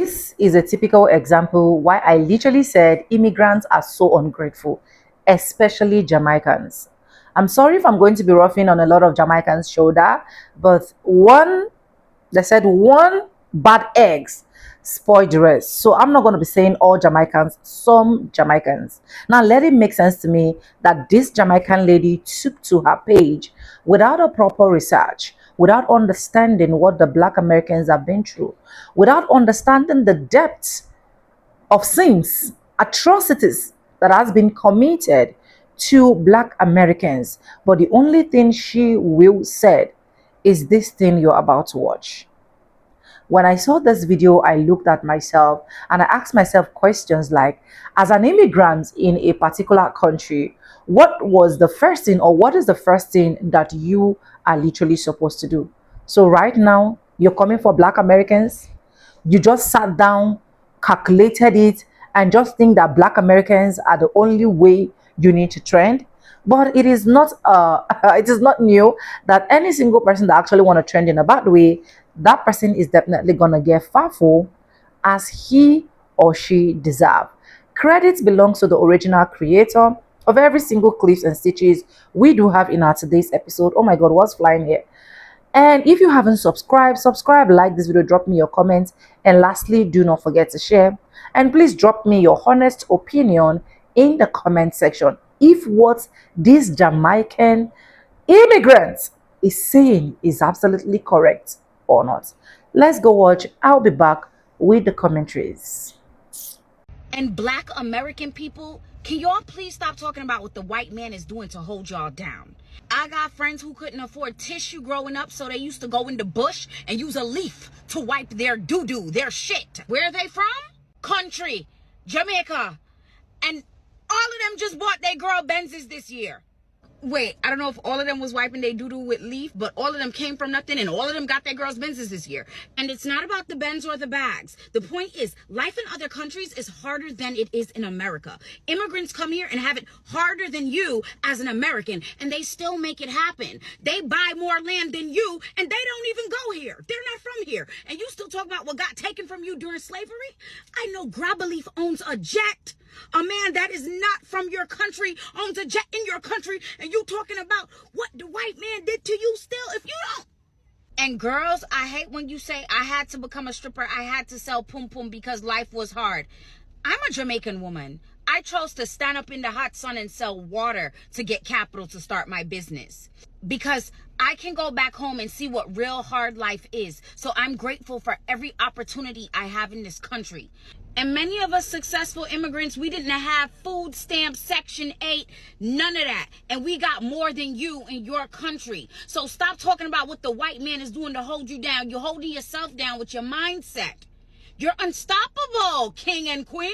This is a typical example why I literally said immigrants are so ungrateful, especially Jamaicans. I'm sorry if I'm going to be roughing on a lot of Jamaicans' shoulder, but they said one bad eggs spoil the rest. So I'm not going to be saying all Jamaicans, some Jamaicans. Now let it make sense to me that this Jamaican lady took to her page without a proper research, without understanding what the Black Americans have been through, without understanding the depth of sins, atrocities that has been committed to Black Americans. But the only thing she will said is this thing you're about to watch. When I saw this video, I looked at myself and I asked myself questions like, as an immigrant in a particular country, what was the first thing or what is the first thing that you are literally supposed to do? So right now, you're coming for Black Americans. You just sat down, calculated it, and just think that Black Americans are the only way you need to trend. But it is not it is not new that any single person that actually want to trend in a bad way, that person is definitely gonna get farful as he or she deserve. Credit belongs to the original creator of every single clips and stitches we do have in our today's episode. Oh my god, what's flying here? And if you haven't subscribed, subscribe, like this video, drop me your comments, and lastly, do not forget to share. And please drop me your honest opinion in the comment section if what this Jamaican immigrant is saying is absolutely correct or not. Let's go watch. I'll be back with the commentaries. And Black American people, can y'all please stop talking about what the white man is doing to hold y'all down? I got friends who couldn't afford tissue growing up, so they used to go in the bush and use a leaf to wipe their doo-doo, their shit. Where are they from? Country, Jamaica. And all of them just bought their girl Benzes this year. Wait, I don't know if all of them was wiping their doo-doo with leaf, but all of them came from nothing and all of them got their girls' Benzes this year. And it's not about the Benz or the bags. The point is, life in other countries is harder than it is in America. Immigrants come here and have it harder than you as an American, and they still make it happen. They buy more land than you, and they don't even go here. They're not from here. And you still talk about what got taken from you during slavery? I know Grabberleaf owns a jet. A man that is not from your country owns a jet in your country, and you talking about what the white man did to you still if you don't. And girls, I hate when you say I had to become a stripper, I had to sell pum pum because life was hard. I'm a Jamaican woman. I chose to stand up in the hot sun and sell water to get capital to start my business. Because I can go back home and see what real hard life is. So I'm grateful for every opportunity I have in this country. And many of us successful immigrants, we didn't have food stamp Section 8, none of that. And we got more than you in your country. So stop talking about what the white man is doing to hold you down. You're holding yourself down with your mindset. You're unstoppable, king and queen.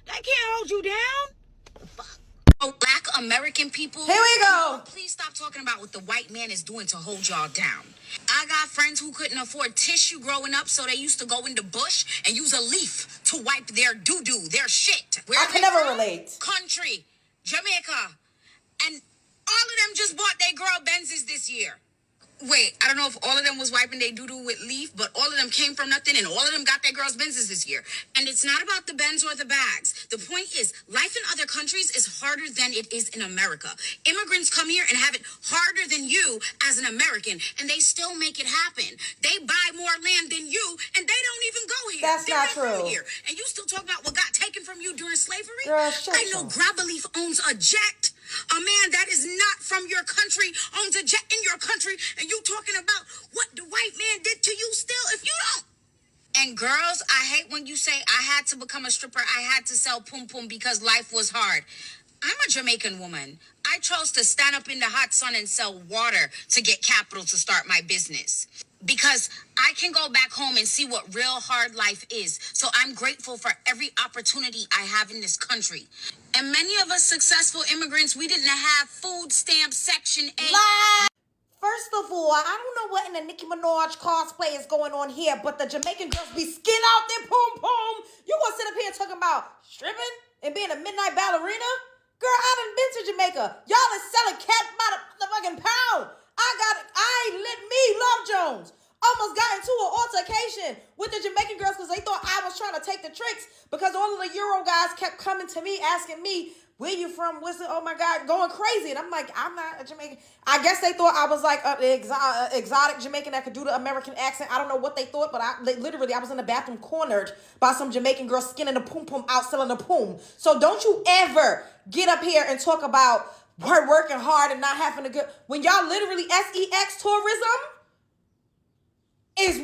That can't hold you down. Fuck. Oh, Black American people. Here we go. Please stop talking about what the white man is doing to hold y'all down. I got friends who couldn't afford tissue growing up, so they used to go in the bush and use a leaf to wipe their doo-doo, their shit. Where I can never relate. Country, Jamaica. And all of them just bought their girl Benzes this year. Wait, I don't know if all of them was wiping their doo-doo with leaf, but all of them came from nothing and all of them got their girls' Benzes this year. And it's not about the Benz or the bags. The point is, life in other countries is harder than it is in America. Immigrants come here and have it harder than you as an American, and they still make it happen. They buy more land than you, and they don't even go here. That's They're not true. Here. And you still talk about what got taken from you during slavery? Girl, shut I know up. Grabberleaf owns a jet. A man that is not from your country owns a jet in your country, and you talking about what the white man did to you still if you don't. And girls, I hate when you say I had to become a stripper, I had to sell pum pum because life was hard. I'm a Jamaican woman. I chose to stand up in the hot sun and sell water to get capital to start my business. Because I can go back home and see what real hard life is. So I'm grateful for every opportunity I have in this country. And many of us successful immigrants, we didn't have food stamp Section 8. First of all, I don't know what in the Nicki Minaj cosplay is going on here, but the Jamaican girls be skin out their pum pum. You gonna sit up here talking about stripping and being a midnight ballerina? Girl, I done been to Jamaica. Y'all is selling cat by the fucking pound. Love Jones. Almost got into an altercation with the Jamaican girls because they thought I was trying trying to take the tricks because all of the Euro guys kept coming to me asking me, where you from? What's it? Oh my God, going crazy. And I'm like, I'm not a Jamaican. I guess they thought I was like an exotic Jamaican that could do the American accent. I don't know what they thought, but I was in the bathroom cornered by some Jamaican girl skinning the poom poom out, selling the poom. So don't you ever get up here and talk about her working hard and not having a good, when y'all literally sex tourism is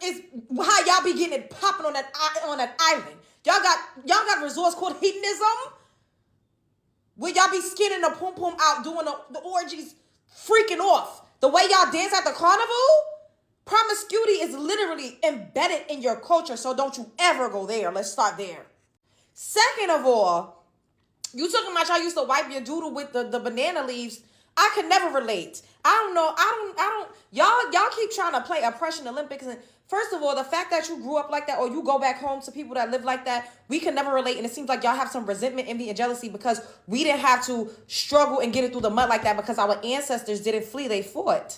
is how y'all be getting it popping on that island. Y'all got resorts called hedonism, where y'all be skinning the pom pom out, doing the orgies, freaking off. The way y'all dance at the carnival, promiscuity is literally embedded in your culture. So don't you ever go there. Let's start there. Second of all, you talking about y'all used to wipe your doodle with the banana leaves. I could never relate. I don't know. I don't. Y'all keep trying to play oppression Olympics. And first of all, the fact that you grew up like that, or you go back home to people that live like that, we can never relate. And it seems like y'all have some resentment, envy, and jealousy because we didn't have to struggle and get it through the mud like that because our ancestors didn't flee. They fought.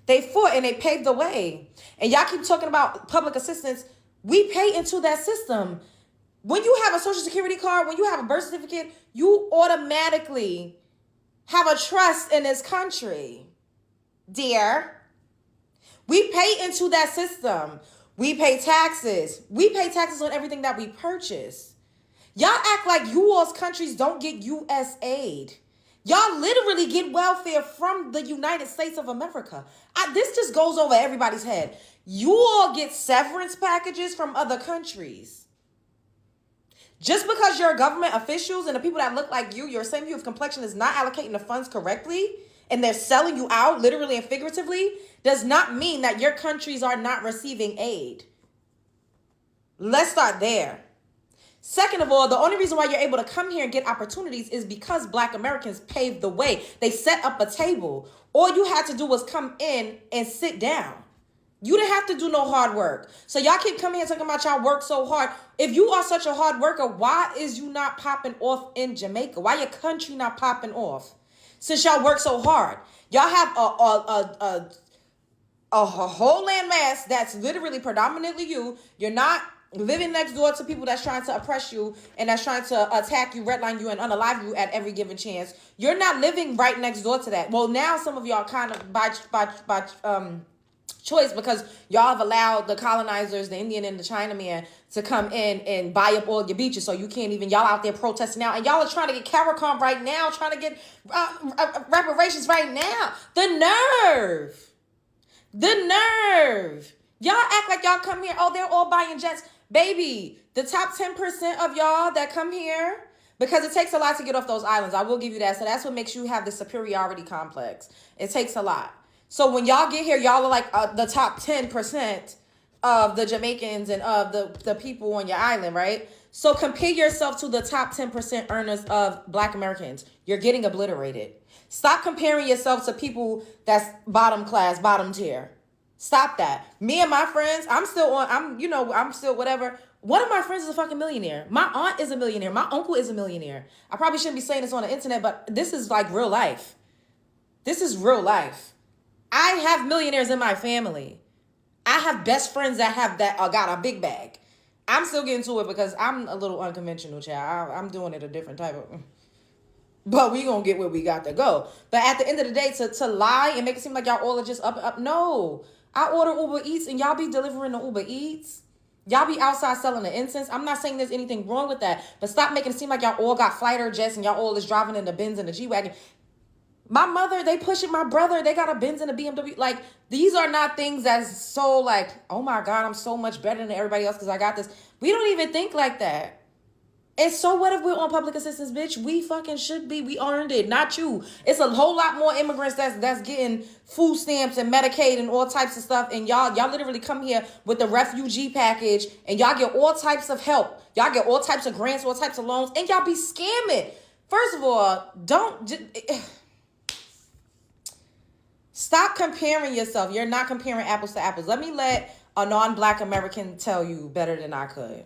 They fought and they paved the way. And y'all keep talking about public assistance. We pay into that system. When you have a social security card, when you have a birth certificate, you automatically have a trust in this country, dear. We pay into that system. We pay taxes. We pay taxes on everything that we purchase. Y'all act like you all's countries don't get U.S. aid. Y'all literally get welfare from the United States of America. This just goes over everybody's head. You all get severance packages from other countries. Just because your government officials and the people that look like you, your same hue of complexion, is not allocating the funds correctly and they're selling you out literally and figuratively, does not mean that your countries are not receiving aid. Let's start there. Second of all, the only reason why you're able to come here and get opportunities is because Black Americans paved the way. They set up a table. All you had to do was come in and sit down. You didn't have to do no hard work. So y'all keep coming here talking about y'all work so hard. If you are such a hard worker, why is you not popping off in Jamaica? Why your country not popping off? Since y'all work so hard. Y'all have a whole landmass that's literally predominantly you. You're not living next door to people that's trying to oppress you and that's trying to attack you, redline you, and unalive you at every given chance. You're not living right next door to that. Well, now some of y'all kind of by choice because y'all have allowed the colonizers, the Indian and the Chinaman, to come in and buy up all your beaches, so you can't even, y'all out there protesting now, and y'all are trying to get CARICOM right now, trying to get reparations right now. The nerve. Y'all act like y'all come here, oh, they're all buying jets. Baby, the top 10% of y'all that come here, because it takes a lot to get off those islands, I will give you that, so that's what makes you have the superiority complex. It takes a lot. So when y'all get here, y'all are like the top 10% of the Jamaicans and of the people on your island, right? So compare yourself to the top 10% earners of Black Americans. You're getting obliterated. Stop comparing yourself to people that's bottom class, bottom tier. Stop that. Me and my friends, I'm still whatever. One of my friends is a fucking millionaire. My aunt is a millionaire. My uncle is a millionaire. I probably shouldn't be saying this on the internet, but this is like real life. This is real life. I have millionaires in my family. I have best friends that have got a big bag. I'm still getting to it because I'm a little unconventional, child. I'm doing it a different type of. But we gonna get where we got to go. But at the end of the day, to lie and make it seem like y'all all are just up. No, I order Uber Eats and y'all be delivering the Uber Eats. Y'all be outside selling the incense. I'm not saying there's anything wrong with that, but stop making it seem like y'all all got fighter jets and y'all all is driving in the Benz and the G-Wagon. My mother, they pushing my brother. They got a Benz and a BMW. Like, these are not things that's so like, oh my God, I'm so much better than everybody else because I got this. We don't even think like that. And so what if we're on public assistance, bitch? We fucking should be. We earned it, not you. It's a whole lot more immigrants that's getting food stamps and Medicaid and all types of stuff. And y'all literally come here with the refugee package and y'all get all types of help. Y'all get all types of grants, all types of loans, and y'all be scamming. First of all, stop comparing yourself. You're not comparing apples to apples. Let me let a non-Black American tell you better than I could.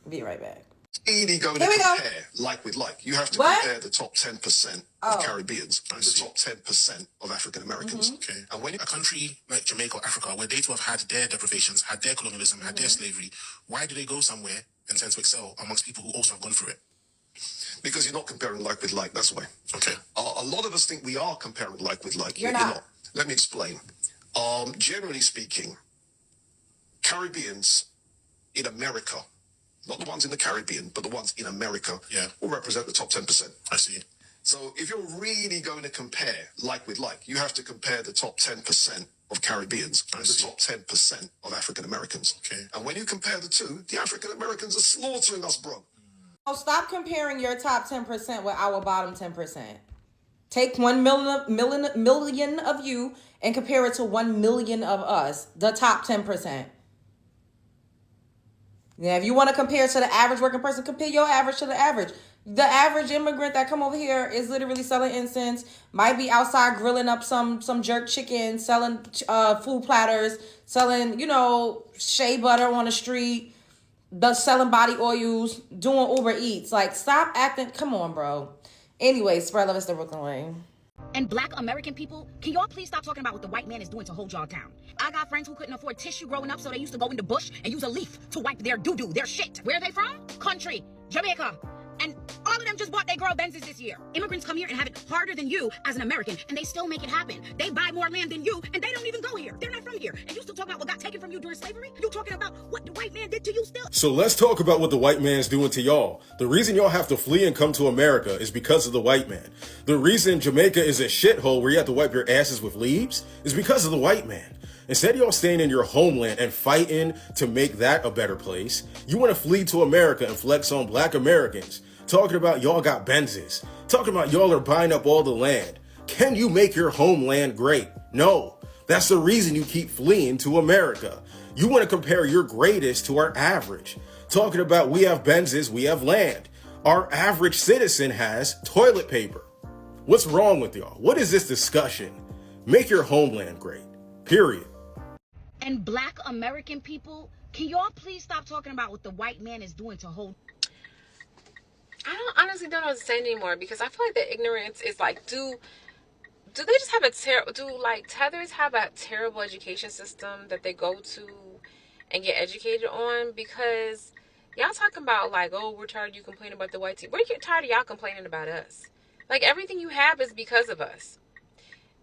Be right back. Really going to compare like with like. You have to compare the top 10% of Caribbeans and the top 10% of African Americans. Okay. And when a country like Jamaica or Africa, where they too have had their deprivations, had their colonialism, had their slavery, why do they go somewhere and tend to excel amongst people who also have gone through it? Because you're not comparing like with like, that's why. Okay. A lot of us think we are comparing like with like. You're not. Let me explain. Generally speaking, Caribbeans in America, not the ones in the Caribbean, but the ones in America, will represent the top 10%. I see. So if you're really going to compare like with like, you have to compare the top 10% of Caribbeans and the top 10% of African Americans. Okay. And when you compare the two, the African Americans are slaughtering us, bro. So stop comparing your top 10% with our bottom 10%. Take 1 million of you and compare it to 1 million of us, the top 10%. Yeah, if you want to compare to the average working person, compare your average to the average. The average immigrant that come over here is literally selling incense, might be outside grilling up some jerk chicken, selling food platters, selling, shea butter on the street, selling body oils, doing Uber Eats. Like, stop acting. Come on, bro. Anyway, spread love is the Brooklyn way. And black American people, can y'all please stop talking about what the white man is doing to hold y'all down? I got friends who couldn't afford tissue growing up, so they used to go in the bush and use a leaf to wipe their doo-doo, their shit. Where are they from? Country, Jamaica. And all of them just bought their girl Benzes this year. Immigrants come here and have it harder than you as an American, and they still make it happen. They buy more land than you, and they don't even go here. They're not from here. And you still talk about what got taken from you during slavery? You talking about what the white man did to you still? So let's talk about what the white man's doing to y'all. The reason y'all have to flee and come to America is because of the white man. The reason Jamaica is a shithole where you have to wipe your asses with leaves is because of the white man. Instead of y'all staying in your homeland and fighting to make that a better place, you want to flee to America and flex on black Americans. Talking about y'all got Benzes. Talking about y'all are buying up all the land. Can you make your homeland great? No. That's the reason you keep fleeing to America. You want to compare your greatest to our average. Talking about we have Benzes, we have land. Our average citizen has toilet paper. What's wrong with y'all? What is this discussion? Make your homeland great. Period. And black American people, can y'all please stop talking about what the white man is doing to hold? I honestly don't know what to say anymore, because I feel like the ignorance is like, do they just have tethers have a terrible education system that they go to and get educated on? Because y'all talking about like, oh, we're tired of you complaining about the white team. We're tired of y'all complaining about us. Like, everything you have is because of us.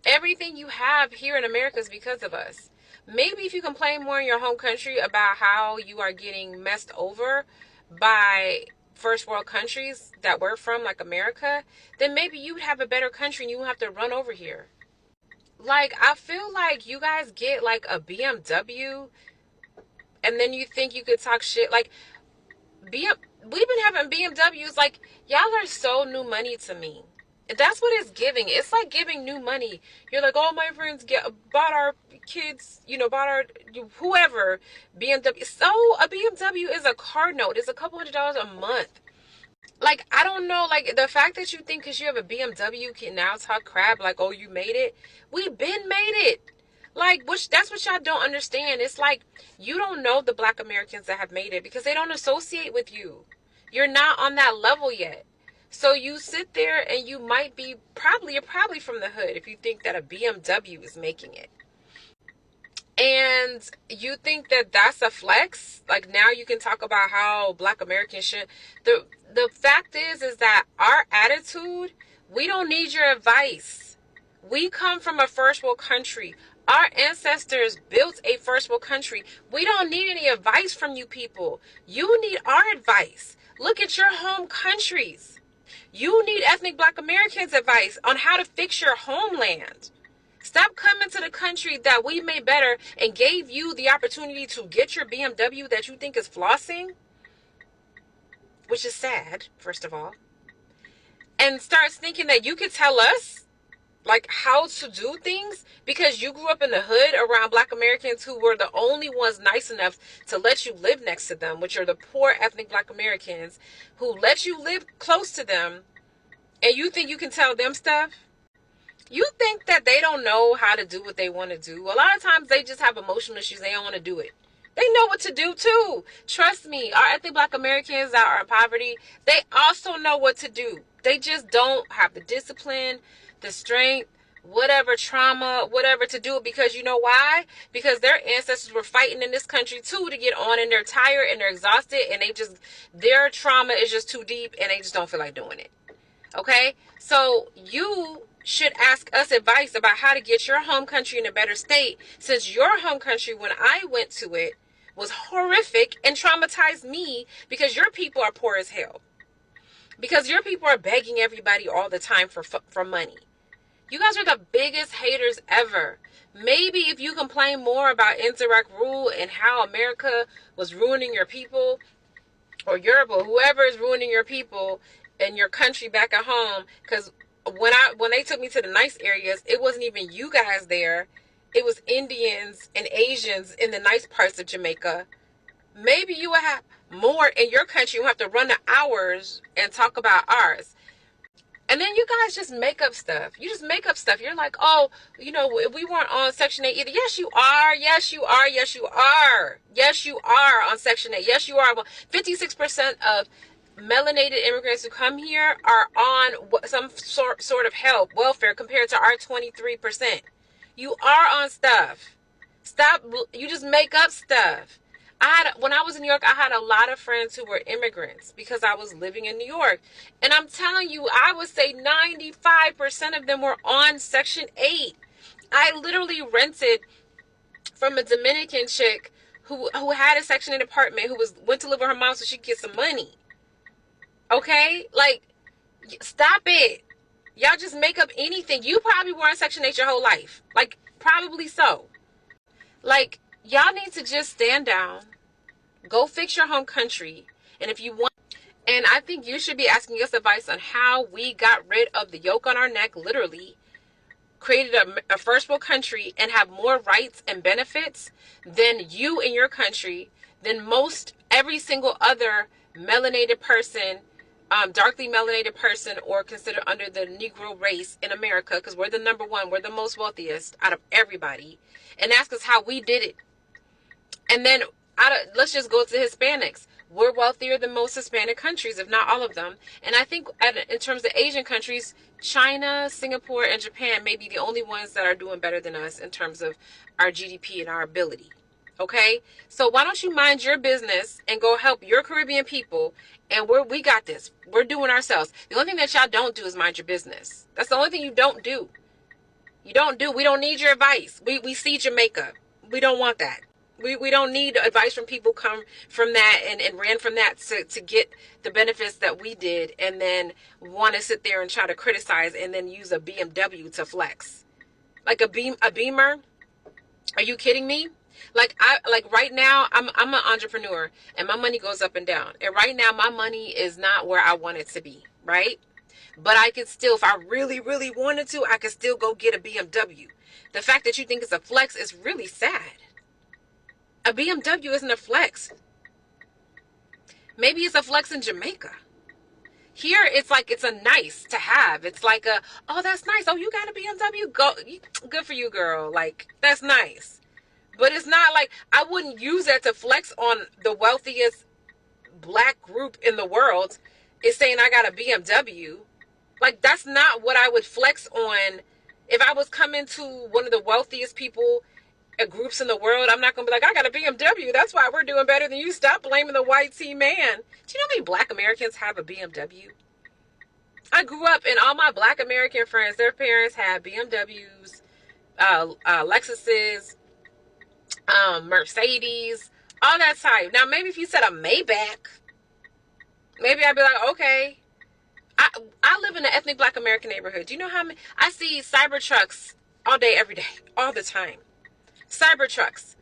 Everything you have here in America is because of us. Maybe if you complain more in your home country about how you are getting messed over by first world countries that we're from, like America, then maybe you would have a better country and you wouldn't have to run over here. Like, I feel like you guys get like a BMW and then you think you could talk shit. Like, we've been having BMWs. Like, y'all are so new money to me. That's what it's giving. It's like giving new money. You're like, oh, my friends bought our kids, bought our whoever BMW. So a BMW is a car note. It's a couple $100s a month. Like, I don't know. Like, the fact that you think because you have a BMW you can now talk crap, like, oh, you made it. We've been made it. Like, that's what y'all don't understand. It's like, you don't know the black Americans that have made it because they don't associate with you. You're not on that level yet. So you sit there and you might be you're probably from the hood if you think that a BMW is making it. And you think that that's a flex? Like, now you can talk about how black Americans should. The fact is that our attitude, we don't need your advice. We come from a first world country. Our ancestors built a first world country. We don't need any advice from you people. You need our advice. Look at your home countries. You need ethnic black Americans' advice on how to fix your homeland. Stop coming to the country that we made better and gave you the opportunity to get your BMW that you think is flossing, which is sad, first of all, and start thinking that you could tell us like how to do things because you grew up in the hood around black Americans who were the only ones nice enough to let you live next to them, which are the poor ethnic black Americans who let you live close to them, and you think you can tell them stuff? You think that they don't know how to do what they want to do? A lot of times they just have emotional issues. They don't want to do it. They know what to do too. Trust me, our ethnic Black Americans that are in poverty, they also know what to do. They just don't have the discipline, the strength, whatever trauma, whatever to do it, because you know why? Because their ancestors were fighting in this country too to get on, and they're tired and they're exhausted, and their trauma is just too deep and they just don't feel like doing it. Okay? So you should ask us advice about how to get your home country in a better state, since your home country, when I went to it, was horrific and traumatized me because your people are poor as hell. Because your people are begging everybody all the time for money. You guys are the biggest haters ever. Maybe if you complain more about indirect rule and how America was ruining your people, or Europe, or whoever is ruining your people and your country back at home, because when they took me to the nice areas, it wasn't even you guys there. It was Indians and Asians in the nice parts of Jamaica. Maybe you would have more in your country. You have to run the hours and talk about ours. And then you guys just make up stuff. You just make up stuff. You're like, oh, we weren't on Section 8 either. Yes, you are. Yes, you are. Yes, you are. Yes, you are on Section 8. Yes, you are. Well, 56% of melanated immigrants who come here are on some sort of help, welfare, compared to our 23%. You are on stuff. Stop. You just make up stuff. When I was in New York, I had a lot of friends who were immigrants because I was living in New York. And I'm telling you, I would say 95% of them were on Section 8. I literally rented from a Dominican chick who had a Section 8 apartment, who went to live with her mom so she could get some money. Okay? Like, stop it. Y'all just make up anything. You probably were on Section 8 your whole life. Like, probably so. Like, y'all need to just stand down, go fix your home country, and if you want, and I think you should be asking us advice on how we got rid of the yoke on our neck, literally, created a first world country and have more rights and benefits than you in your country, than every single other melanated person, darkly melanated person, or considered under the Negro race in America, because we're the number one, we're the most wealthiest out of everybody, and ask us how we did it. And then let's just go to Hispanics. We're wealthier than most Hispanic countries, if not all of them. And I think in terms of Asian countries, China, Singapore, and Japan may be the only ones that are doing better than us in terms of our GDP and our ability. Okay? So why don't you mind your business and go help your Caribbean people? And we got this. We're doing ourselves. The only thing that y'all don't do is mind your business. That's the only thing you don't do. We don't need your advice. We see Jamaica. We don't want that. We don't need advice from people come from that and ran from that to get the benefits that we did, and then want to sit there and try to criticize and then use a BMW to flex. Like a Beamer? Are you kidding me? Like right now I'm an entrepreneur and my money goes up and down. And right now my money is not where I want it to be, right? But I could still, if I really, really wanted to, I could still go get a BMW. The fact that you think it's a flex is really sad. A BMW isn't a flex. Maybe it's a flex in Jamaica. Here, it's like, it's a nice to have. It's like oh, that's nice. Oh, you got a BMW? Good for you, girl. Like, that's nice. But it's not like, I wouldn't use that to flex on the wealthiest Black group in the world. Is saying I got a BMW. Like, that's not what I would flex on. If I was coming to one of the wealthiest people groups in the world, I'm not gonna be like, I got a BMW, that's why we're doing better than you. Stop blaming the white tea man. Do you know how many Black Americans have a BMW? I grew up and all my Black American friends, their parents had BMWs, Lexuses, Mercedes, all that type. Now maybe if you said a Maybach, maybe I'd be like, okay. I live in an ethnic Black American neighborhood. Do you know how many? I see Cybertrucks all day, every day, all the time. Cybertrucks.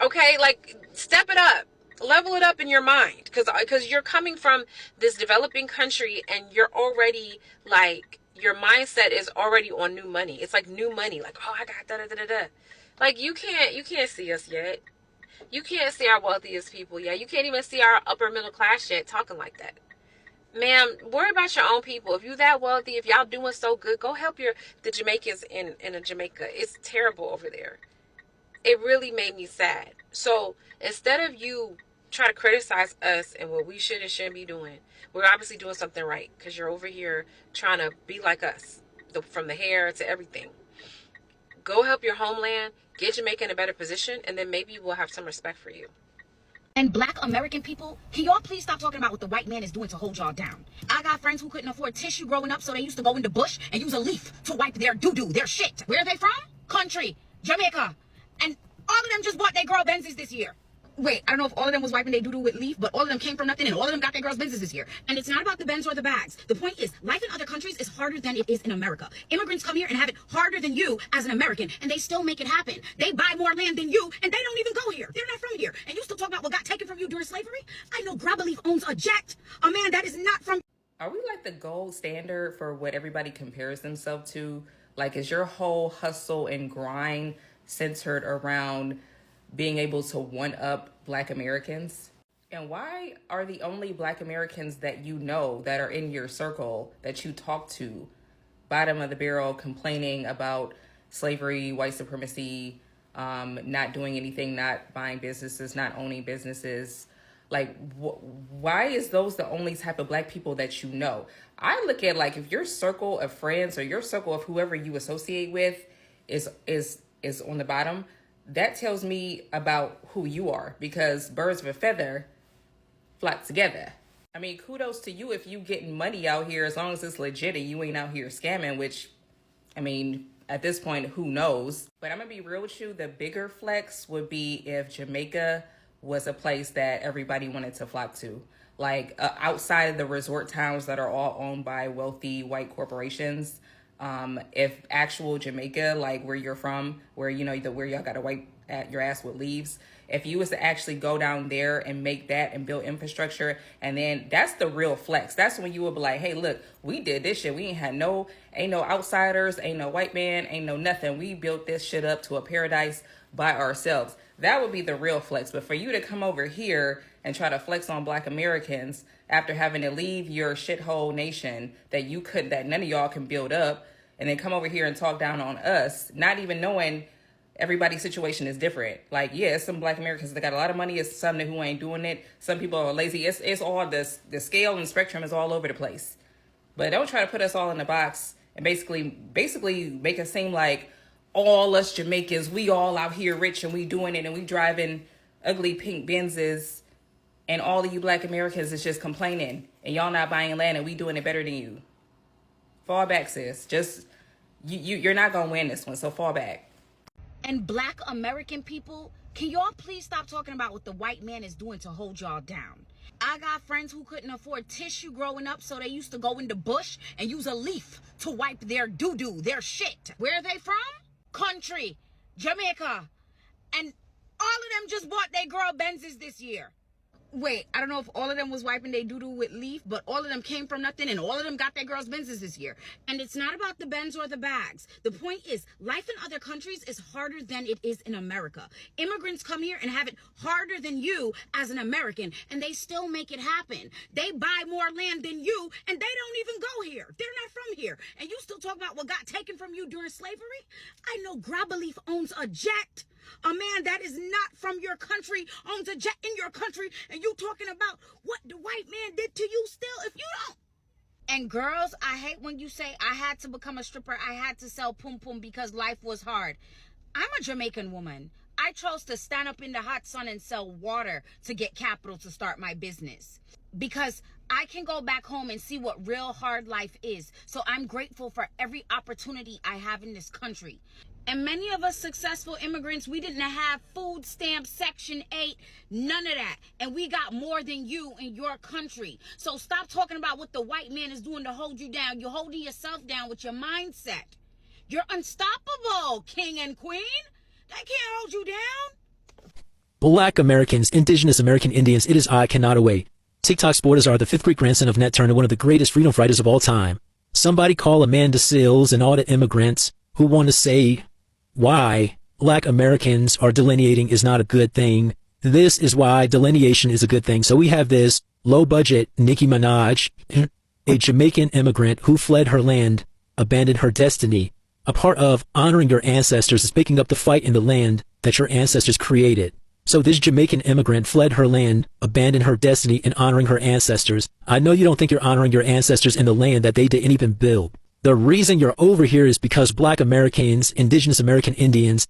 Okay, like, step it up, level it up in your mind, because you're coming from this developing country and you're already like, your mindset is already on new money. It's like new money, like, oh, I got da da da da da. Like, you can't see us yet. You can't see our wealthiest people yet. You can't even see our upper middle class yet talking like that. Ma'am, worry about your own people. If you that wealthy, if y'all doing so good, go help the Jamaicans in Jamaica. It's terrible over there. it really made me sad. So instead of you try to criticize us and what we should and shouldn't be doing, we're obviously doing something right because you're over here trying to be like us, from the hair to everything. Go help your homeland, get Jamaica in a better position, and then maybe we'll have some respect for you. And black American people, can y'all please stop talking about what the white man is doing to hold y'all down? I got friends who couldn't afford tissue growing up, so they used to go in the bush and use a leaf to wipe their doo-doo, their shit. Where are they from? Country, Jamaica. And all of them just bought their girl Benzes this year. Wait, I don't know if all of them was wiping their doo-doo with leaf, but all of them came from nothing and all of them got their girls' Benzes this year. And it's not about the Benz or the bags. The point is, life in other countries is harder than it is in America. Immigrants come here and have it harder than you as an American, and they still make it happen. They buy more land than you, and they don't even go here. They're not from here. And you still talk about what got taken from you during slavery? I know Grabberleaf owns a jet, a man that is not from... Are we like the gold standard for what everybody compares themselves to? Like, is your whole hustle and grind centered around being able to one-up Black Americans? And why are the only Black Americans that you know that are in your circle that you talk to bottom of the barrel complaining about slavery, white supremacy, not doing anything, not buying businesses, not owning businesses? Like, why is those the only type of Black people that you know? I look at, like, if your circle of friends or your circle of whoever you associate with is on the bottom, that tells me about who you are, because birds of a feather flock together. I mean, kudos to you if you getting money out here, as long as it's legit and you ain't out here scamming, which, I mean, at this point, who knows? But I'm gonna be real with you, the bigger flex would be if Jamaica was a place that everybody wanted to flock to. Like, outside of the resort towns that are all owned by wealthy white corporations, if actual Jamaica, like where you're from, where, you know, where y'all got to wipe your ass with leaves, if you was to actually go down there and make that and build infrastructure, and then that's the real flex. That's when you would be like, hey, look, we did this shit. We ain't no outsiders, ain't no white man, ain't no nothing. We built this shit up to a paradise by ourselves. That would be the real flex. But for you to come over here and try to flex on Black Americans after having to leave your shithole nation that none of y'all can build up, and then come over here and talk down on us, not even knowing everybody's situation is different. Like, yeah, it's some Black Americans that got a lot of money. It's some who ain't doing it. Some people are lazy. It's all the scale and spectrum is all over the place. But don't try to put us all in a box and basically make it seem like all us Jamaicans, we all out here rich and we doing it and we driving ugly pink Benzes, and all of you Black Americans is just complaining and y'all not buying land and we doing it better than you. Fall back, sis. Just, you're not gonna win this one, so fall back. And black American people, can y'all please stop talking about what the white man is doing to hold y'all down? I got friends who couldn't afford tissue growing up, so they used to go in the bush and use a leaf to wipe their doo-doo, their shit. Where are they from? Country, Jamaica. And all of them just bought their girl Benzes this year. Wait, I don't know if all of them was wiping their doo-doo with leaf, but all of them came from nothing and all of them got their girls' Benzes this year. And it's not about the Benz or the bags. The point is, life in other countries is harder than it is in America. Immigrants come here and have it harder than you as an American, and they still make it happen. They buy more land than you, and they don't even go here. They're not from here. And you still talk about what got taken from you during slavery? I know Grabberleaf owns a jet. A man that is not from your country owns a jet in your country, and you talking about what the white man did to you still if you don't. And girls, I hate when you say I had to become a stripper, I had to sell pum pum because life was hard. I'm a Jamaican woman. I chose to stand up in the hot sun and sell water to get capital to start my business, because I can go back home and see what real hard life is. So I'm grateful for every opportunity I have in this country. And many of us successful immigrants, we didn't have food stamps, Section 8, none of that. And we got more than you in your country. So stop talking about what the white man is doing to hold you down. You're holding yourself down with your mindset. You're unstoppable, king and queen. They can't hold you down. Black Americans, Indigenous American Indians, it is I, Cannot Away. TikTok supporters are the fifth great grandson of Nat Turner, one of the greatest freedom fighters of all time. Somebody call Amanda Seales and all the immigrants who want to say why Black Americans are delineating is not a good thing. This is why delineation is a good thing. So we have this low-budget Nicki Minaj, a Jamaican immigrant who fled her land, abandoned her destiny. A part of honoring your ancestors is picking up the fight in the land that your ancestors created. So this Jamaican immigrant fled her land, abandoned her destiny in honoring her ancestors. I know you don't think you're honoring your ancestors in the land that they didn't even build. The reason you're over here is because Black Americans, Indigenous American Indians,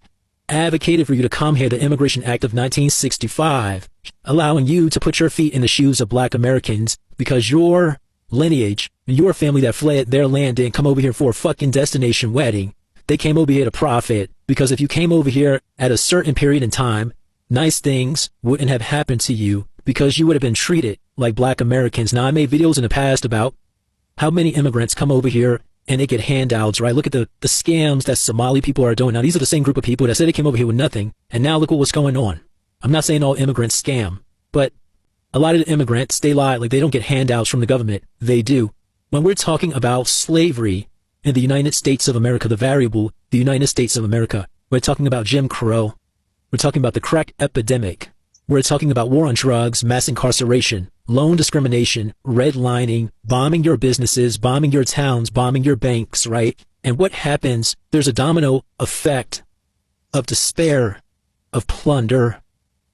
advocated for you to come here, the Immigration Act of 1965, allowing you to put your feet in the shoes of Black Americans because your lineage, your family that fled their land didn't come over here for a fucking destination wedding. They came over here to profit, because if you came over here at a certain period in time, nice things wouldn't have happened to you because you would have been treated like Black Americans. Now, I made videos in the past about how many immigrants come over here and they get handouts, right? Look at the scams that Somali people are doing. Now, these are the same group of people that said they came over here with nothing, and now look at what's going on. I'm not saying all immigrants scam, but a lot of the immigrants, they lie, like they don't get handouts from the government. They do. When we're talking about slavery in the United States of America, the variable, the United States of America, we're talking about Jim Crow. We're talking about the crack epidemic. We're talking about war on drugs, mass incarceration, loan discrimination, redlining, bombing your businesses, bombing your towns, bombing your banks, right? And what happens? There's a domino effect of despair, of plunder.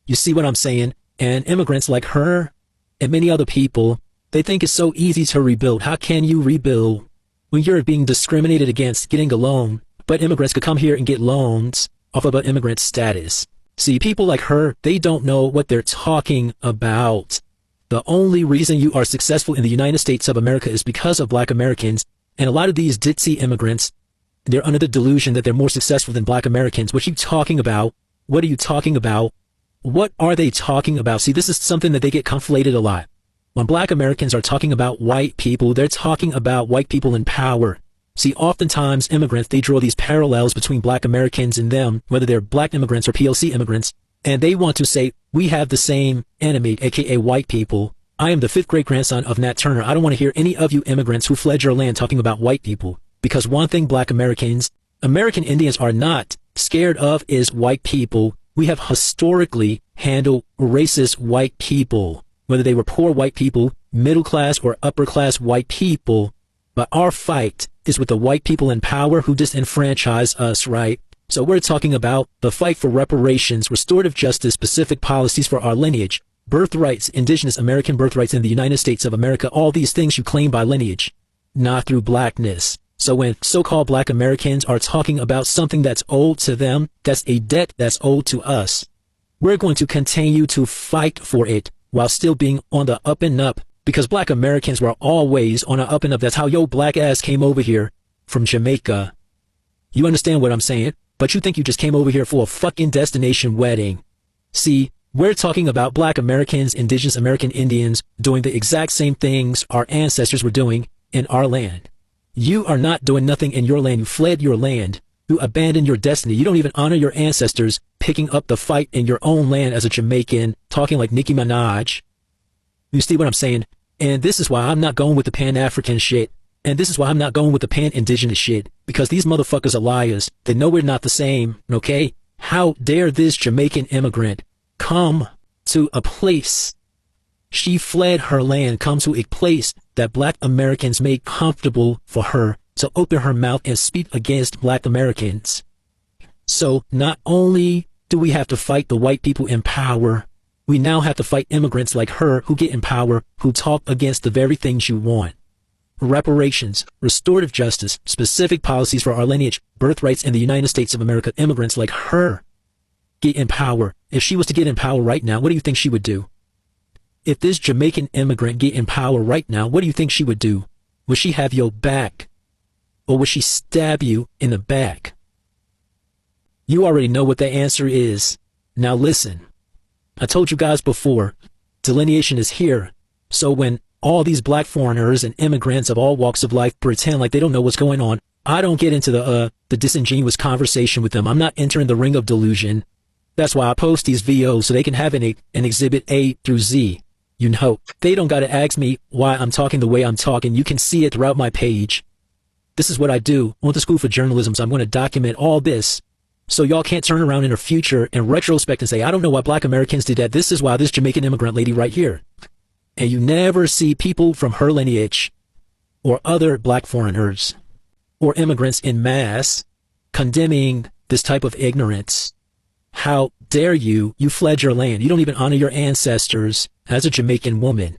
You see what I'm saying? And immigrants like her and many other people, they think it's so easy to rebuild. How can you rebuild when you're being discriminated against getting a loan? But immigrants could come here and get loans off of an immigrant status. See, people like her, they don't know what they're talking about. The only reason you are successful in the United States of America is because of Black Americans. And a lot of these ditzy immigrants, they're under the delusion that they're more successful than Black Americans. What are you talking about? What are you talking about? What are they talking about? See, this is something that they get conflated a lot. When Black Americans are talking about white people, they're talking about white people in power. See, oftentimes immigrants, they draw these parallels between Black Americans and them, whether they're Black immigrants or POC immigrants, and they want to say, we have the same enemy, aka white people. I am the 5th great grandson of Nat Turner. I don't want to hear any of you immigrants who fled your land talking about white people, because one thing Black Americans, American Indians are not scared of is white people. We have historically handled racist white people, whether they were poor white people, middle class or upper class white people. But our fight is with the white people in power who disenfranchise us, right? So we're talking about the fight for reparations, restorative justice, specific policies for our lineage, birthrights, Indigenous American birthrights in the United States of America, all these things you claim by lineage, not through Blackness. So when so-called Black Americans are talking about something that's owed to them, that's a debt that's owed to us, we're going to continue to fight for it while still being on the up and up. Because Black Americans were always on an up and up. That's how your black ass came over here from Jamaica. You understand what I'm saying? But you think you just came over here for a fucking destination wedding. See, we're talking about Black Americans, Indigenous American Indians doing the exact same things our ancestors were doing in our land. You are not doing nothing in your land. You fled your land. You abandoned your destiny. You don't even honor your ancestors picking up the fight in your own land as a Jamaican, talking like Nicki Minaj. You see what I'm saying? And this is why I'm not going with the Pan-African shit. And this is why I'm not going with the Pan-Indigenous shit. Because these motherfuckers are liars. They know we're not the same, okay? How dare this Jamaican immigrant come to a place? She fled her land, come to a place that Black Americans made comfortable for her to open her mouth and speak against Black Americans. So not only do we have to fight the white people in power, we now have to fight immigrants like her who get in power, who talk against the very things you want. Reparations, restorative justice, specific policies for our lineage, birthrights in the United States of America. Immigrants like her get in power. If she was to get in power right now, what do you think she would do? If this Jamaican immigrant get in power right now, what do you think she would do? Would she have your back? Or would she stab you in the back? You already know what the answer is. Now listen. I told you guys before, delineation is here. So when all these Black foreigners and immigrants of all walks of life pretend like they don't know what's going on, I don't get into the disingenuous conversation with them. I'm not entering the ring of delusion. That's why I post these videos so they can have an exhibit A through Z. You know, they don't got to ask me why I'm talking the way I'm talking. You can see it throughout my page. This is what I do. I went to school for journalism, so I'm going to document all this. So y'all can't turn around in the future and retrospect and say, I don't know why Black Americans did that. This is why this Jamaican immigrant lady right here. And you never see people from her lineage or other Black foreigners or immigrants in mass condemning this type of ignorance. How dare you? You fled your land. You don't even honor your ancestors as a Jamaican woman.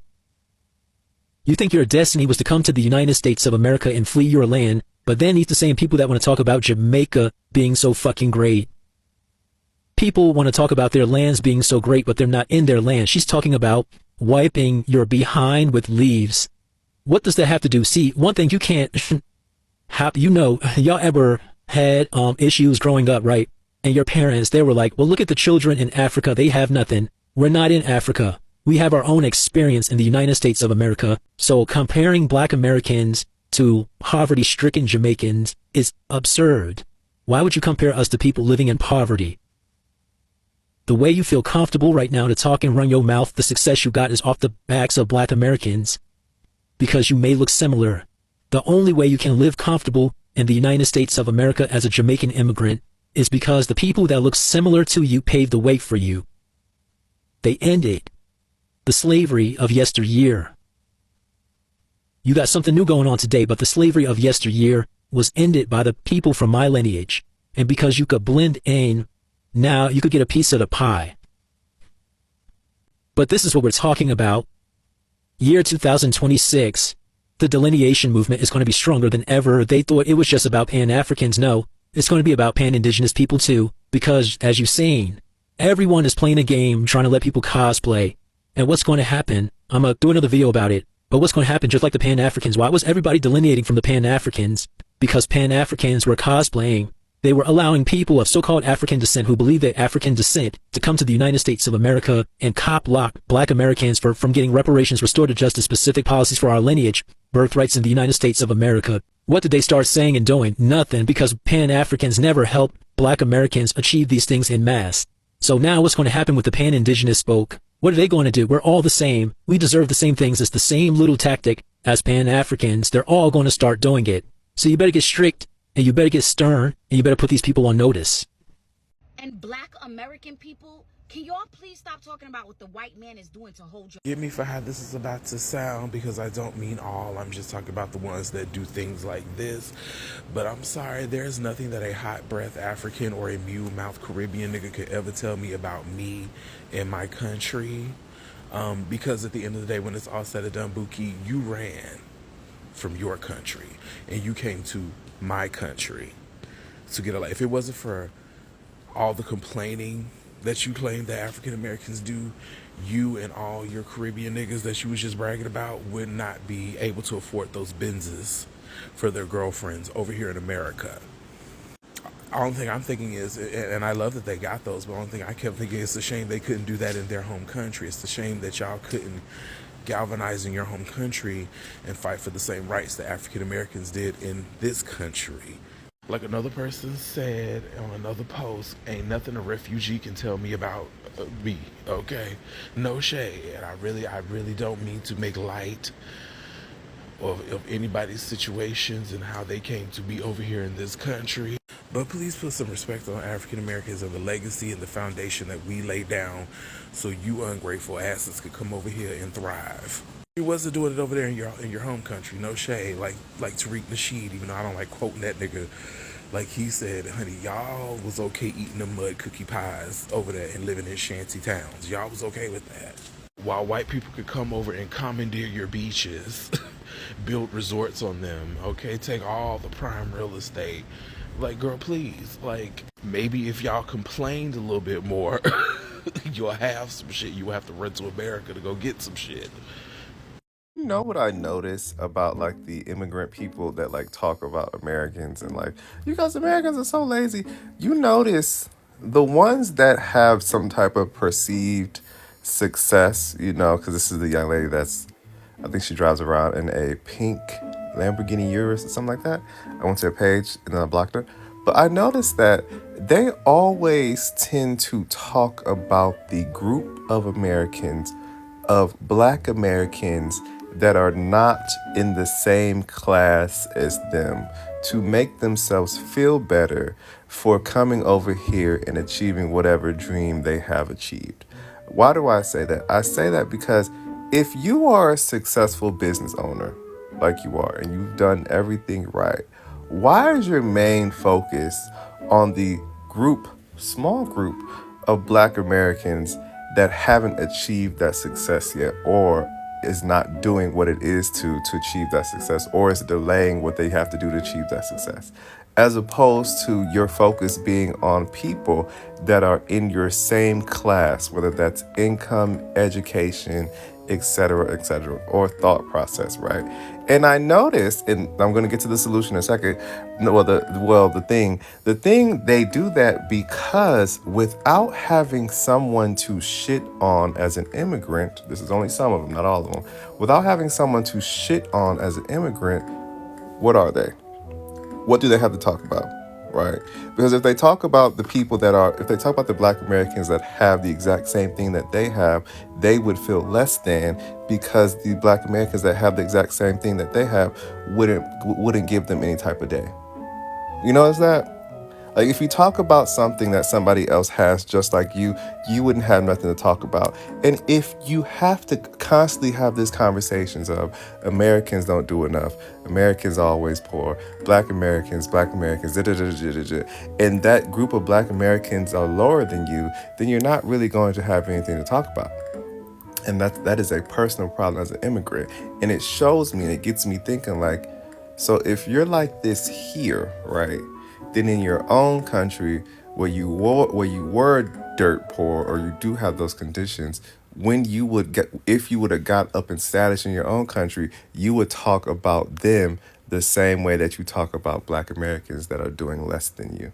You think your destiny was to come to the United States of America and flee your land, but then these the same people that want to talk about Jamaica being so fucking great. People want to talk about their lands being so great, but they're not in their land. She's talking about wiping your behind with leaves. What does that have to do? See, one thing you can't have, y'all ever had issues growing up, right? And your parents, they were like, well, look at the children in Africa. They have nothing. We're not in Africa. We have our own experience in the United States of America. So comparing Black Americans to poverty-stricken Jamaicans is absurd. Why would you compare us to people living in poverty? The way you feel comfortable right now to talk and run your mouth, the success you got is off the backs of Black Americans because you may look similar. The only way you can live comfortable in the United States of America as a Jamaican immigrant is because the people that look similar to you paved the way for you. They ended the slavery of yesteryear. You got something new going on today, but the slavery of yesteryear was ended by the people from my lineage. And because you could blend in, now you could get a piece of the pie. But this is what we're talking about. Year 2026, the delineation movement is going to be stronger than ever. They thought it was just about Pan-Africans. No, it's going to be about Pan-Indigenous people too, because as you've seen, everyone is playing a game trying to let people cosplay. And what's going to happen, I'm going to do another video about it, but what's going to happen just like the Pan-Africans, why was everybody delineating from the Pan-Africans? Because Pan-Africans were cosplaying. They were allowing people of so-called African descent who believe they're African descent to come to the United States of America and cop-lock Black Americans from getting reparations, restorative justice, specific policies for our lineage, birthrights in the United States of America. What did they start saying and doing? Nothing, because Pan-Africans never helped Black Americans achieve these things en masse. So now what's going to happen with the Pan-Indigenous folk? What are they going to do? We're all the same. We deserve the same things. It's the same little tactic as Pan-Africans. They're all going to start doing it. So you better get strict, and you better get stern, and you better put these people on notice. And Black American people, can y'all please stop talking about what the white man is doing to hold your... Forgive me for how this is about to sound, because I don't mean all. I'm just talking about the ones that do things like this. But I'm sorry, there's nothing that a hot breath African or a mule mouth Caribbean nigga could ever tell me about me and my country. Because at the end of the day, when it's all said and done, Buki, you ran from your country and you came to my country to get a life. If it wasn't for all the complaining that you claim that African Americans do, you and all your Caribbean niggas that you was just bragging about would not be able to afford those Benzes for their girlfriends over here in America. The only thing I'm thinking is, and I love that they got those, but the only thing I kept thinking is, it's a shame they couldn't do that in their home country. It's a shame that y'all couldn't galvanize in your home country and fight for the same rights that African Americans did in this country. Like another person said on another post, ain't nothing a refugee can tell me about me, okay? No shade. And I really don't mean to make light of anybody's situations and how they came to be over here in this country. But please put some respect on African Americans and the legacy and the foundation that we laid down so you ungrateful asses could come over here and thrive. You wasn't doing it over there in your home country, no shade. Like Tariq Nasheed, even though I don't like quoting that nigga. Like he said, honey, y'all was okay eating the mud cookie pies over there and living in shanty towns. Y'all was okay with that. While white people could come over and commandeer your beaches, build resorts on them, okay, take all the prime real estate. Like, girl, please, like, maybe if y'all complained a little bit more, you'll have some shit. You have to run to America to go get some shit. You know what I notice about like the immigrant people that like talk about Americans and like, you guys Americans are so lazy. You notice the ones that have some type of perceived success, you know, because this is the young lady that's, I think she drives around in a pink Lamborghini Urus or something like that. I went to her page and then I blocked her. But I noticed that they always tend to talk about the group of Americans, of Black Americans that are not in the same class as them, to make themselves feel better for coming over here and achieving whatever dream they have achieved. Why do I say that? I say that because if you are a successful business owner, like you are, and you've done everything right, why is your main focus on the group, small group of Black Americans that haven't achieved that success yet, or is not doing what it is to achieve that success, or is delaying what they have to do to achieve that success, as opposed to your focus being on people that are in your same class, whether that's income, education, etc., or thought process, right? And I noticed, and I'm going to get to the solution in a second. No, the thing they do that because without having someone to shit on as an immigrant, this is only some of them, not all of them. Without having someone to shit on as an immigrant, what are they? What do they have to talk about? Right? Because if they talk about the people that are, if they talk about the Black Americans that have the exact same thing that they have, they would feel less than, because the Black Americans that have the exact same thing that they have wouldn't give them any type of day. You notice that? Like, if you talk about something that somebody else has just like you wouldn't have nothing to talk about. And if you have to constantly have these conversations of Americans don't do enough, Americans are always poor, Black Americans, da, da, da, da, da, da, and that group of Black Americans are lower than you, then you're not really going to have anything to talk about. And that is a personal problem as an immigrant. And it shows me, and it gets me thinking, like, so if you're like this here, right, then in your own country where you were dirt poor, or you do have those conditions, when you would get if you would have got up in status in your own country, you would talk about them the same way that you talk about Black Americans that are doing less than you.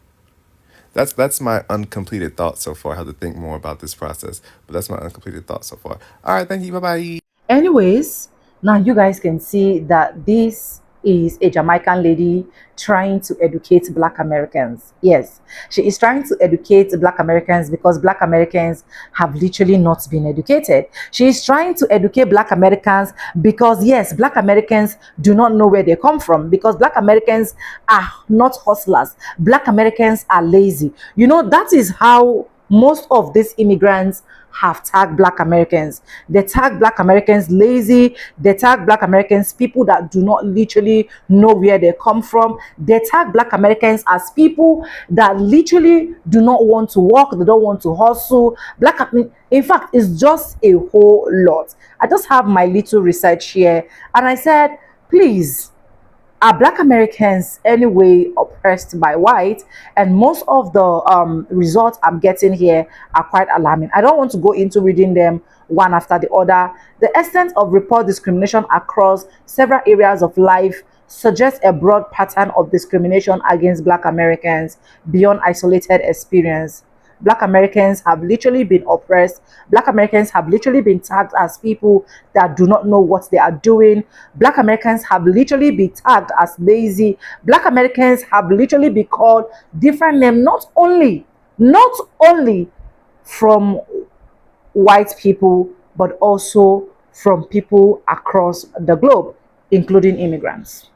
That's my uncompleted thought so far. I have to think more about this process, but that's my uncompleted thought so far. All right, thank you. Bye bye. Anyways, now you guys can see that this is a Jamaican lady trying to educate Black Americans. Yes, she is trying to educate Black Americans because Black Americans have literally not been educated. She is trying to educate Black Americans because, yes, Black Americans do not know where they come from, because Black Americans are not hustlers. Black Americans are lazy. You know, that is how most of these immigrants have tagged Black Americans. They tag Black Americans lazy. They tag Black Americans people that do not literally know where they come from. They tag Black Americans as people that literally do not want to work. They don't want to hustle. In fact, it's just a whole lot. I just have my little research here, and I said, please, are Black Americans anyway oppressed by white? And most of the results I'm getting here are quite alarming. I don't want to go into reading them one after the other. The extent of report discrimination across several areas of life suggests a broad pattern of discrimination against Black Americans beyond isolated experience. Black Americans have literally been oppressed. Black Americans have literally been tagged as people that do not know what they are doing. Black Americans have literally been tagged as lazy. Black Americans have literally been called different names, not only from white people, but also from people across the globe, including immigrants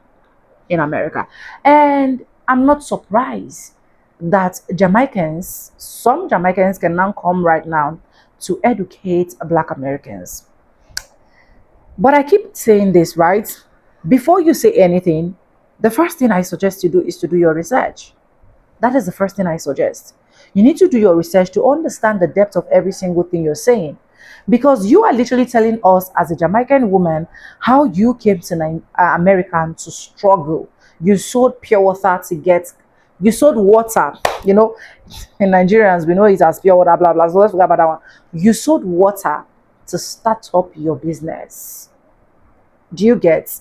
in America. And I'm not surprised that some Jamaicans can now come right now to educate Black Americans. But I keep saying this, right? Before you say anything, the first thing I suggest you do is to do your research. That is the first thing I suggest. You need to do your research to understand the depth of every single thing you're saying. Because you are literally telling us, as a Jamaican woman, how you came to America to struggle. You sold pure water you sold water, you know, in Nigerians, we know it as pure water, blah, blah. So let's forget about that one. You sold water to start up your business. Do you get?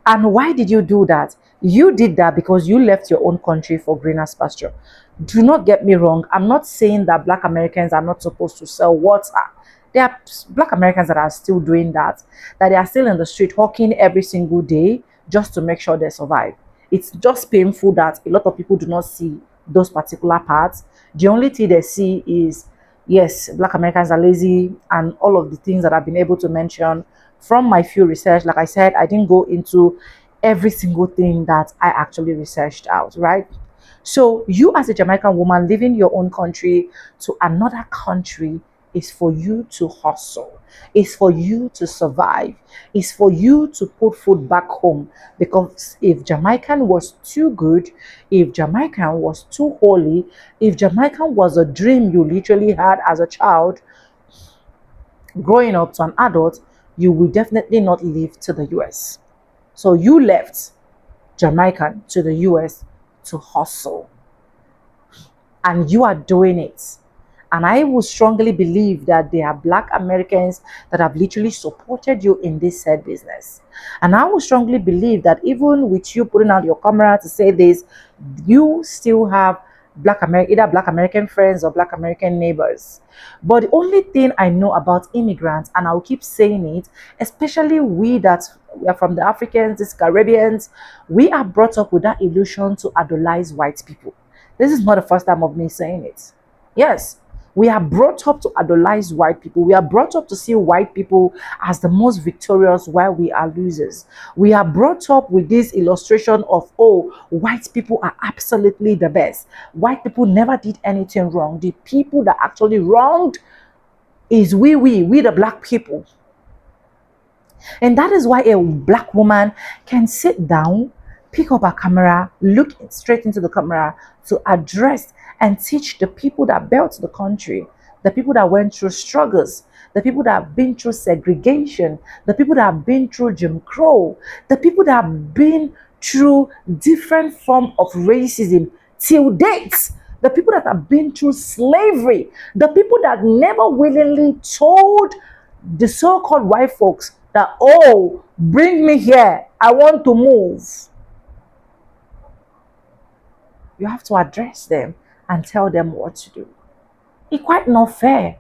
And why did you do that? You did that because you left your own country for greener pasture. Do not get me wrong. I'm not saying that Black Americans are not supposed to sell water. There are Black Americans that are still doing that they are still in the street hawking every single day just to make sure they survive. It's just painful that a lot of people do not see those particular parts. The only thing they see is, yes, Black Americans are lazy and all of the things that I've been able to mention from my few research. Like I said, I didn't go into every single thing that I actually researched out, right? So you, as a Jamaican woman, leaving your own country to another country is for you to hustle, is for you to survive, is for you to put food back home. Because if Jamaican was too good, if Jamaican was too holy, if Jamaican was a dream you literally had as a child, growing up to an adult, you will definitely not live to the US. So you left Jamaican to the US to hustle, and you are doing it. And I will strongly believe that there are Black Americans that have literally supported you in this said business. And I will strongly believe that even with you putting out your camera to say this, you still have either Black American friends or Black American neighbors. But the only thing I know about immigrants, and I'll keep saying it, especially we that we are from the Africans, these Caribbeans, we are brought up with that illusion to idolize white people. This is not the first time of me saying it. Yes, we are brought up to idolize white people. We are brought up to see white people as the most victorious while we are losers. We are brought up with this illustration of, oh, white people are absolutely the best. White people never did anything wrong. The people that actually wronged is we the Black people. And that is why a Black woman can sit down, pick up a camera, look straight into the camera to address and teach the people that built the country, the people that went through struggles, the people that have been through segregation, the people that have been through Jim Crow, the people that have been through different form of racism till date, the people that have been through slavery, the people that never willingly told the so-called white folks that, oh, bring me here, I want to move. You have to address them and tell them what to do. It's quite not fair.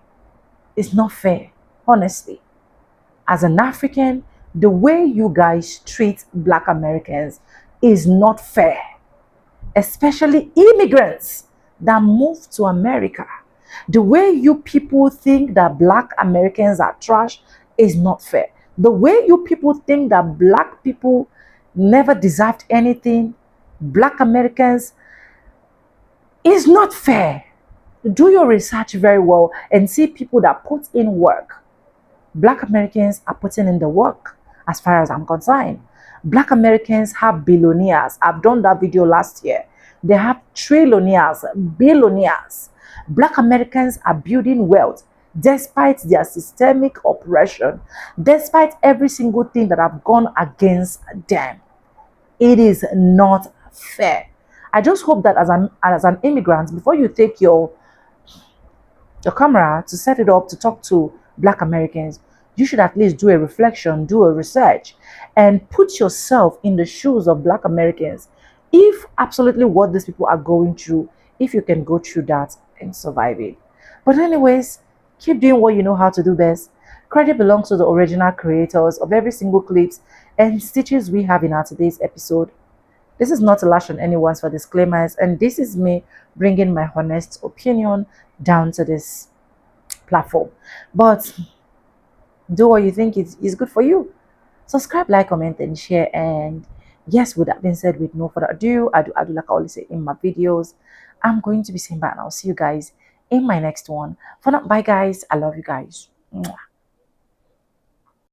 It's not fair, honestly. As an African, the way you guys treat Black Americans is not fair, especially immigrants that move to America. The way you people think that Black Americans are trash is not fair. The way you people think that Black people never deserved anything, Black Americans, is not fair. Do your research very well and see people that put in work. Black Americans are putting in the work as far as I'm concerned. Black Americans have billionaires. I've done that video last year. They have trillionaires, billionaires. Black Americans are building wealth despite their systemic oppression, despite every single thing that have gone against them. It is not fair. I just hope that as an immigrant, before you take your camera to set it up to talk to Black Americans, you should at least do a reflection, do a research, and put yourself in the shoes of Black Americans. If absolutely what these people are going through, if you can go through that and survive it. But anyways, keep doing what you know how to do best. Credit belongs to the original creators of every single clips and stitches we have in our today's episode. This is not a lash on anyone's for disclaimers, and this is me bringing my honest opinion down to this platform. But do what you think is good for you. Subscribe, like, comment, and share. And yes, with that being said, with no further ado, I do like I always say in my videos, I'm going to be saying bye, and I'll see you guys in my next one. For now, bye guys. I love you guys. Mwah.